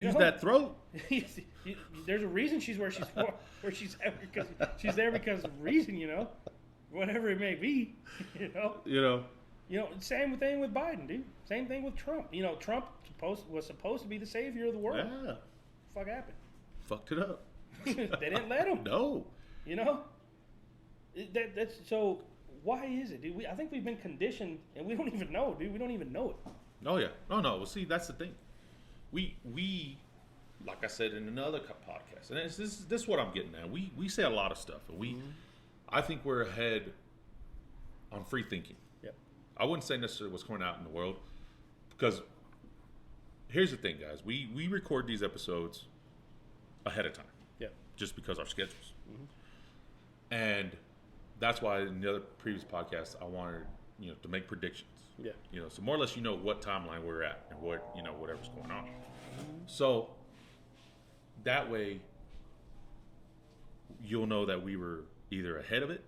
Use that throat. There's a reason she's where she's at because she's there because of reason, whatever it may be, Same thing with Biden, dude. Same thing with Trump. Trump was supposed to be the savior of the world. Yeah. Fuck happened. Fucked it up. They didn't let him. No. That's so. Why is it, dude? I think we've been conditioned, and we don't even know, dude. We don't even know it. Oh yeah. No. Well, see, that's the thing. We like I said in another podcast, and this is what I'm getting at. We say a lot of stuff, and I think we're ahead on free thinking. Yep. I wouldn't say necessarily what's going out in the world, because here's the thing, guys. We record these episodes ahead of time. Yeah. Just because our schedules. Mm-hmm. And that's why in the other previous podcasts I wanted, to make predictions. Yeah. So more or less what timeline we're at and what, whatever's going on. Mm-hmm. So that way you'll know that we were either ahead of it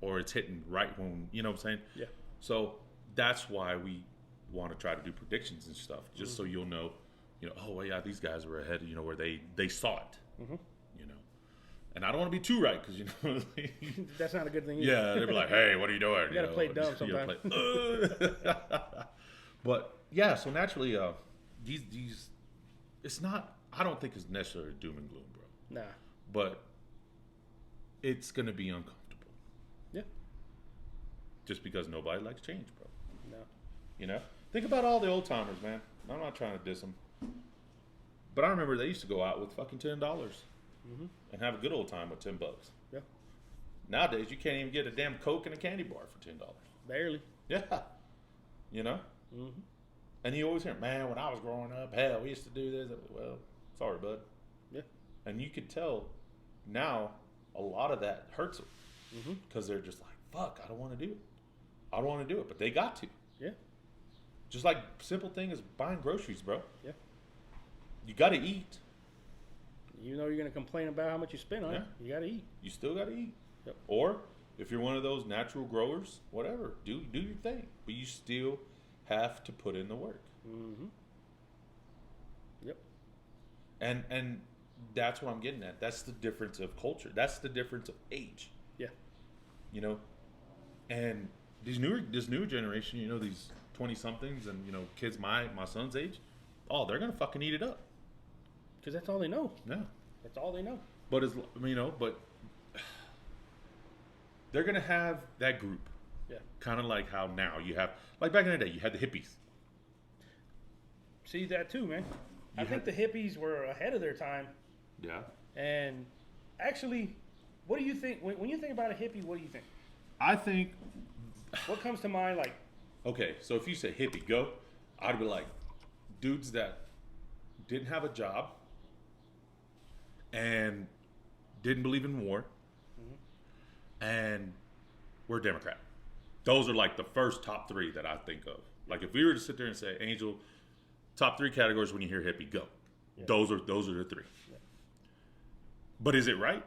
or it's hitting right when, you know what I'm saying? Yeah. So that's why we want to try to do predictions and stuff, just so you'll know, oh well, yeah, these guys were ahead, where they saw it, and I don't want to be too right because that's not a good thing either. Yeah, they'd be like, hey, what are you doing? You gotta play dumb sometimes. But yeah, so naturally, these it's not. I don't think it's necessarily doom and gloom, bro. Nah. But it's gonna be uncomfortable. Yeah. Just because nobody likes change, bro. No. Think about all the old timers, man. I'm not trying to diss them, but I remember they used to go out with fucking $10 and have a good old time with $10. Yeah. Nowadays, you can't even get a damn Coke and a candy bar for $10. Barely. Yeah. Mm-hmm. And you always hear, man, when I was growing up, hell, we used to do this. Well, sorry, bud. Yeah. And you could tell now a lot of that hurts them because they're just like, fuck, I don't want to do it. I don't want to do it, but they got to. Yeah. Just like simple thing as buying groceries, bro. Yeah. You got to eat. You're going to complain about how much you spend on it. You got to eat. You still got to eat. Yep. Or if you're one of those natural growers, whatever, do your thing. But you still have to put in the work. Mm-hmm. Yep. And that's what I'm getting at. That's the difference of culture. That's the difference of age. Yeah. And this newer generation, these 20-somethings and, kids my son's age, they're going to fucking eat it up. Because that's all they know. Yeah. That's all they know. But, but they're going to have that group. Yeah. Kind of like how now you have, like back in the day, you had the hippies. See that too, man. I think the hippies were ahead of their time. Yeah. And actually, what do you think? When you think about a hippie, what do you think? I think. What comes to mind, like? Okay, so if you say hippie, I'd be like, dudes that didn't have a job and didn't believe in war and were Democrat. Those are like the first top three that I think of. Like if we were to sit there and say, Angel, top three categories when you hear hippie, go. Yeah. Those are the three. Yeah. But is it right?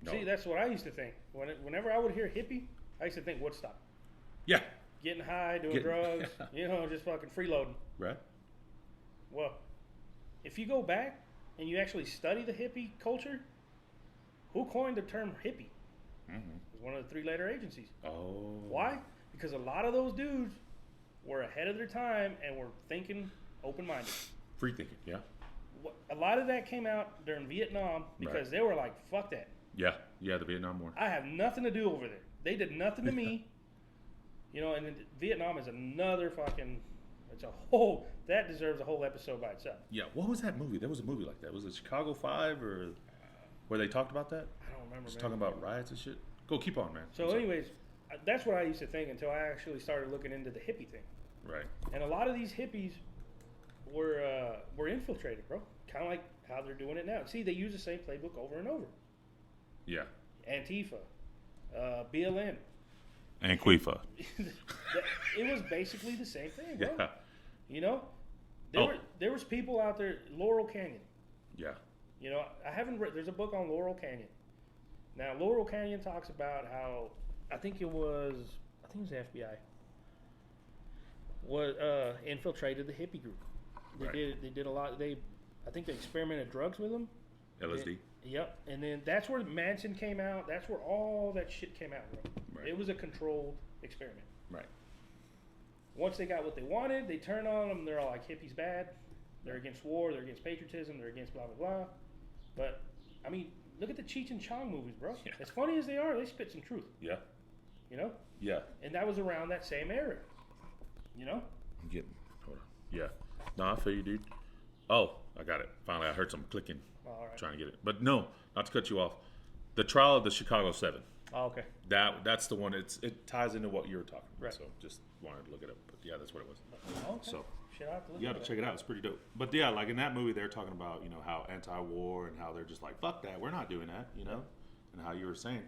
No. See, that's what I used to think. Whenever I would hear hippie, I used to think Woodstock. Yeah. Getting high, doing drugs, just fucking freeloading. Right. Well, if you go back and you actually study the hippie culture, who coined the term hippie? It was one of the three-letter agencies. Oh. Why? Because a lot of those dudes were ahead of their time and were thinking open-minded. Free thinking, yeah. A lot of that came out during Vietnam because they were like, fuck that. Yeah, the Vietnam War. I have nothing to do over there. They did nothing to me. And Vietnam is another fucking, that deserves a whole episode by itself. Yeah, what was that movie? There was a movie like that. Was it Chicago 5 or where they talked about that? I don't remember, Just talking about riots and shit? Go, keep on, man. So anyways, that's what I used to think until I actually started looking into the hippie thing. Right. And a lot of these hippies were infiltrated, bro. Kind of like how they're doing it now. See, they use the same playbook over and over. Yeah. Antifa, BLM. Anquifa. It was basically the same thing, bro. Yeah. There was people out there, Laurel Canyon. Yeah. I haven't read, there's a book on Laurel Canyon. Now, Laurel Canyon talks about how, I think it was the FBI, infiltrated the hippie group. They did a lot. I think they experimented drugs with them. LSD. Yep. And then that's where Manson came out. That's where all that shit came out, bro. Right. It was a controlled experiment. Right. Once they got what they wanted, they turned on them. They're all like, hippies bad. They're against war. They're against patriotism. They're against blah, blah, blah. But, I mean, look at the Cheech and Chong movies, bro. Yeah. As funny as they are, they spit some truth. Yeah. You know? Yeah. And that was around that same era. You know? I'm getting. Hold on. Yeah. No, I feel you, dude. Oh, I got it. Finally, I heard some clicking. Oh, all right. Trying to get it. But no, not to cut you off. The trial of the Chicago 7. Oh, okay. That's the one. It ties into what you were talking about. Right. So just wanted to look it up. But yeah, that's what it was. Okay. So Shit, I have to look you at got to that. check it out. It's pretty dope. But yeah, like in that movie, they're talking about how anti-war and how they're just like, fuck that, we're not doing that, and how you were saying.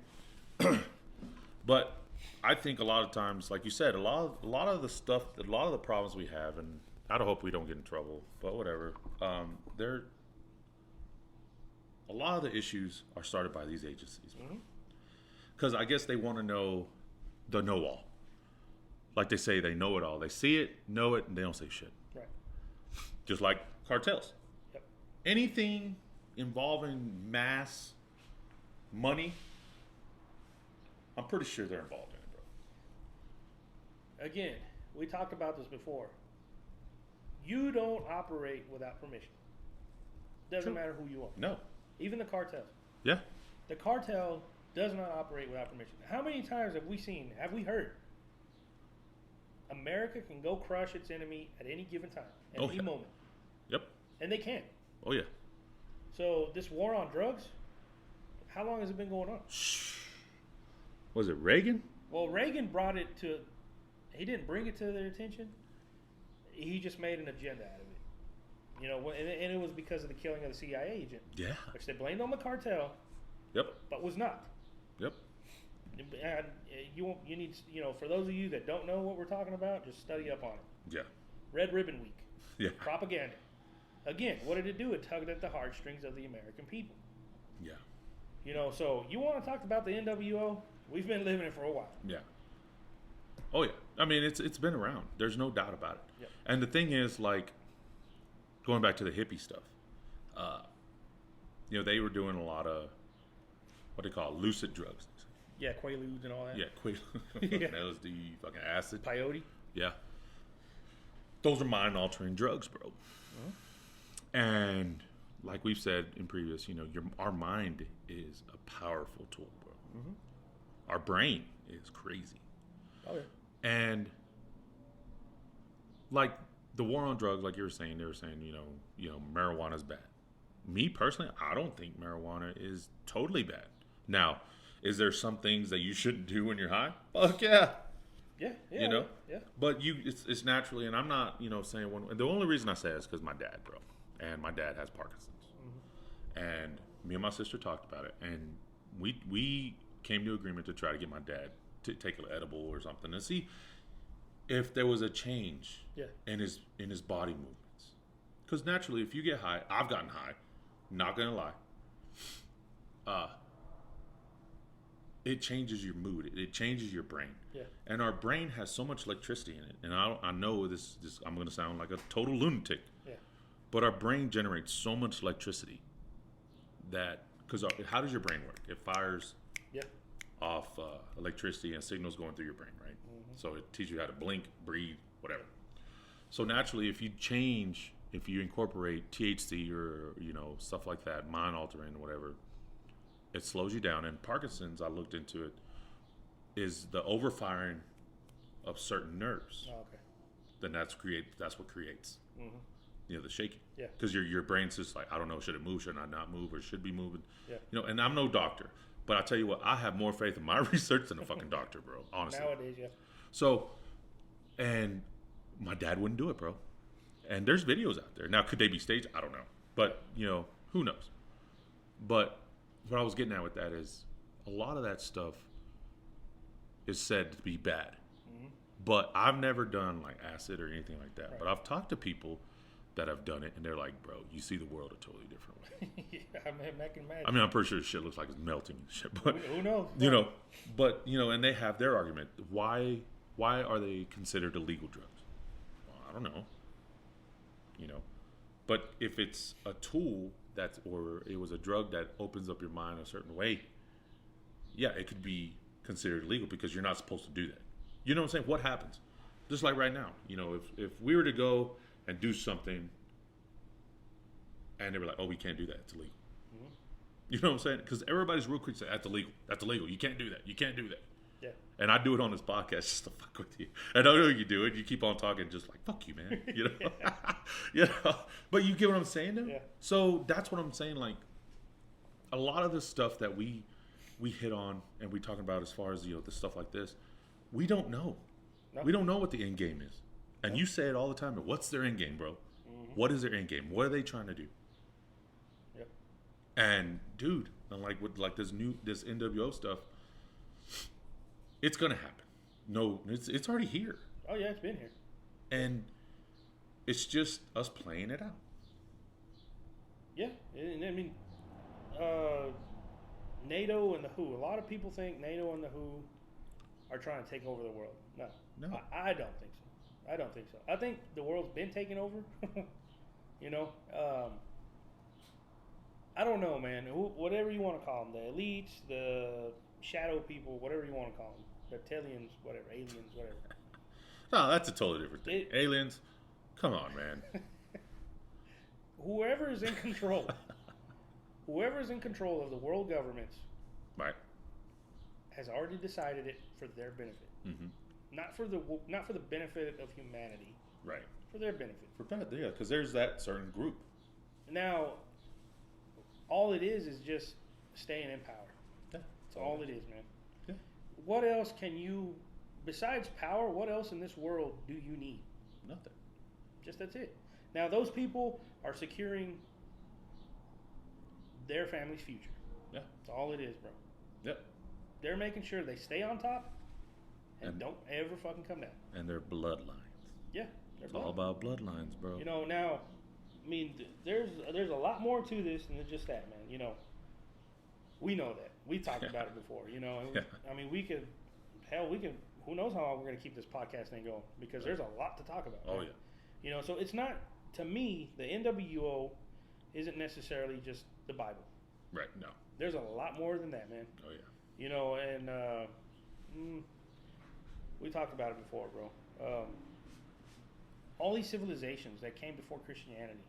But I think a lot of times, like you said, a lot of the stuff, a lot of the problems we have, and I hope we don't get in trouble, but whatever. A lot of the issues are started by these agencies, because I guess they want to know the know-all. Like they say, they know it all. They see it, know it, and they don't say shit. Right. Just like cartels. Yep. Anything involving mass money, I'm pretty sure they're involved in it, bro. Again, we talked about this before. You don't operate without permission. Doesn't True. matter who you are. No. Even the cartels. Yeah. The cartel does not operate without permission. How many times have we heard America can go crush its enemy at any given time, at any moment? Yep. And they can. Oh, yeah. So this war on drugs, how long has it been going on? Was it Reagan? Well, Reagan brought it to, he didn't bring it to their attention. He just made an agenda out of it. And it was because of the killing of the CIA agent. Yeah. Which they blamed on the cartel, Yep. but was not. Yep. And you need, for those of you that don't know what we're talking about, just study up on it. Yeah. Red Ribbon Week. Yeah. Propaganda. Again, what did it do? It tugged at the heartstrings of the American people. Yeah. So you want to talk about the NWO? We've been living it for a while. Yeah. Oh, yeah. I mean, it's been around. There's no doubt about it. Yep. And the thing is, like, going back to the hippie stuff, they were doing a lot of what they call lucid drugs. Yeah, Quaaludes and all that. Yeah, Yeah. LSD, fucking acid. Peyote. Yeah. Those are mind-altering drugs, bro. And like we've said in previous, our mind is a powerful tool, bro. Our brain is crazy. Oh, yeah. And like the war on drugs, like you were saying, they were saying, marijuana is bad. Me personally, I don't think marijuana is totally bad. Now, is there some things that you shouldn't do when you're high? Fuck yeah. Yeah. Yeah. But it's naturally, and I'm not, saying one. The only reason I say it is because my dad, bro, and my dad has Parkinson's, and me and my sister talked about it, and we came to agreement to try to get my dad to take an edible or something and see if there was a change in his body movements. Because naturally, if you get high, I've gotten high, not gonna lie, it changes your mood. It changes your brain. Yeah. And our brain has so much electricity in it. And I know this I'm going to sound like a total lunatic. Yeah. But our brain generates so much electricity that, because how does your brain work? It fires off electricity and signals going through your brain, right? So it teaches you how to blink, breathe, whatever. So naturally, if you incorporate THC or, stuff like that, mind altering or whatever, it slows you down. And Parkinson's, I looked into it, is the overfiring of certain nerves. Oh, okay. Then that's what creates the shaking. Yeah. Because your brain's just like, I don't know, should it move, should I not move, or should be moving? Yeah. And I'm no doctor, but I tell you what, I have more faith in my research than a fucking doctor, bro. Honestly. Nowadays, yeah. So, and my dad wouldn't do it, bro. And there's videos out there. Now, could they be staged? I don't know. But, who knows? But what I was getting at with that is a lot of that stuff is said to be bad. But I've never done like acid or anything like that. Right. But I've talked to people that have done it, and they're like, bro, you see the world a totally different way. Yeah, I can imagine. I mean, I'm pretty sure shit looks like it's melting and shit. But who knows? But and they have their argument. Why are they considered illegal drugs? Well, I don't know. But if it's a tool or it was a drug that opens up your mind a certain way, yeah, it could be considered illegal because you're not supposed to do that. You know what I'm saying? What happens? Just like right now, if we were to go and do something and they were like, oh, we can't do that. It's illegal. Mm-hmm. You know what I'm saying? Because everybody's real quick to say, that's illegal. That's illegal. You can't do that. You can't do that. Yeah. And I do it on this podcast just to fuck with you. And I know you do it. You keep on talking just like, fuck you, man. You know? But you get what I'm saying though? Yeah. So that's what I'm saying. Like, a lot of the stuff that we hit on and we talking about as far as, the stuff like this, we don't know. No. We don't know what the end game is. And you say it all the time, but what's their end game, bro? Mm-hmm. What is their end game? What are they trying to do? Yep. And dude, like with this NWO stuff, it's gonna happen. No, it's already here. Oh yeah, it's been here. And it's just us playing it out. Yeah, and I mean, NATO and the WHO. A lot of people think NATO and the WHO are trying to take over the world. No. I don't think so. I don't think so. I think the world's been taken over. I don't know, man. Whatever you want to call them, the elites, the shadow people, whatever you want to call them, reptilians, whatever, aliens, whatever. No, that's a totally different thing. Aliens, come on, man. Whoever is in control of the world governments, right, has already decided it for their benefit. Mm-hmm. Not for the benefit of humanity. Right. For their benefit. Yeah, because there's that certain group. Now, all it is just staying in power. Yeah. That's all it is, man. Yeah. What else can you, besides power, what else in this world do you need? Nothing. Just that's it. Now, those people are securing their family's future. Yeah. That's all it is, bro. Yep. They're making sure they stay on top and don't ever fucking come down. And their bloodlines. Yeah. It's all about bloodlines, bro. Now, I mean, there's a lot more to this than just that, man. We know that. We talked about it before, And I mean, we can, who knows how long we're going to keep this podcast thing going because there's a lot to talk about. Oh, right? yeah. So it's not, to me, the NWO isn't necessarily just the Bible. Right, no. There's a lot more than that, man. Oh, yeah. We talked about it before, bro. All these civilizations that came before Christianity,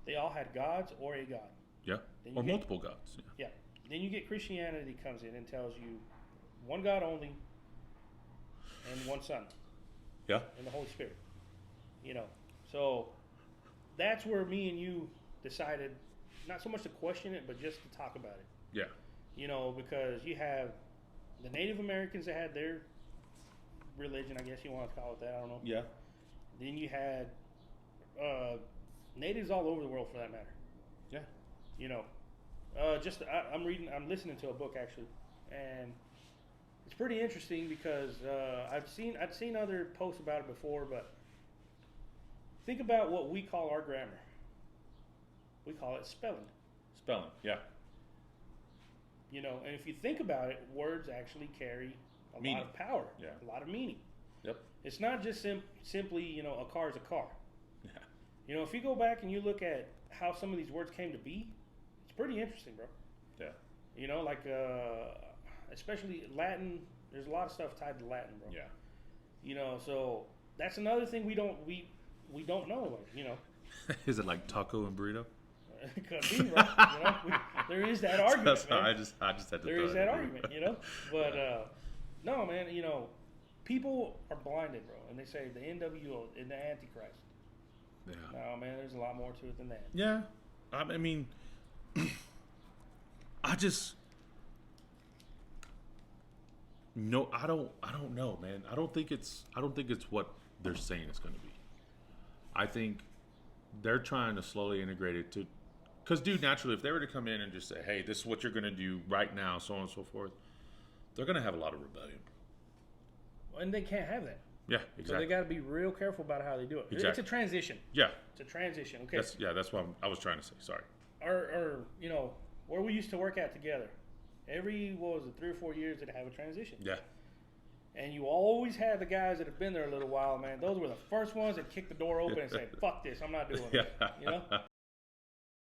they all had gods or a god. Yeah, or multiple gods. Yeah. Then you get Christianity comes in and tells you one God only and one Son. Yeah. And the Holy Spirit. So that's where me and you decided not so much to question it, but just to talk about it. Yeah. Because you have the Native Americans that had their religion, I guess you want to call it that, I don't know. Yeah. Then you had natives all over the world for that matter. Yeah. I'm listening to a book actually, and it's pretty interesting because I'd seen other posts about it before, but think about what we call our grammar. We call it spelling. Spelling, yeah. And if you think about it, words actually carry a lot of power, a lot of meaning. Yep. It's not just simply, a car is a car. Yeah. If you go back and you look at how some of these words came to be, it's pretty interesting, bro. Yeah. Especially Latin, there's a lot of stuff tied to Latin, bro. Yeah. So that's another thing we don't know, Is it like taco and burrito? It could be, bro. There is that argument, man. I just had to There is that argument, But, no, man, people are blinded, bro. And they say the NWO and the Antichrist. Yeah. No, man, there's a lot more to it than that. Yeah. I mean, I don't know, man. I don't think it's what they're saying it's going to be. I think they're trying to slowly integrate it to, because dude, naturally, if they were to come in and just say, hey, this is what you're going to do right now, so on and so forth, they're going to have a lot of rebellion. And they can't have that. Yeah, exactly. So they got to be real careful about how they do it. Exactly. It's a transition. Yeah. It's a transition. Okay. That's what I was trying to say. Sorry. Or where we used to work at together, every 3 or 4 years they'd have a transition. Yeah. And you always have the guys that have been there a little while, man. Those were the first ones that kicked the door open and said, "Fuck this, I'm not doing it." You know.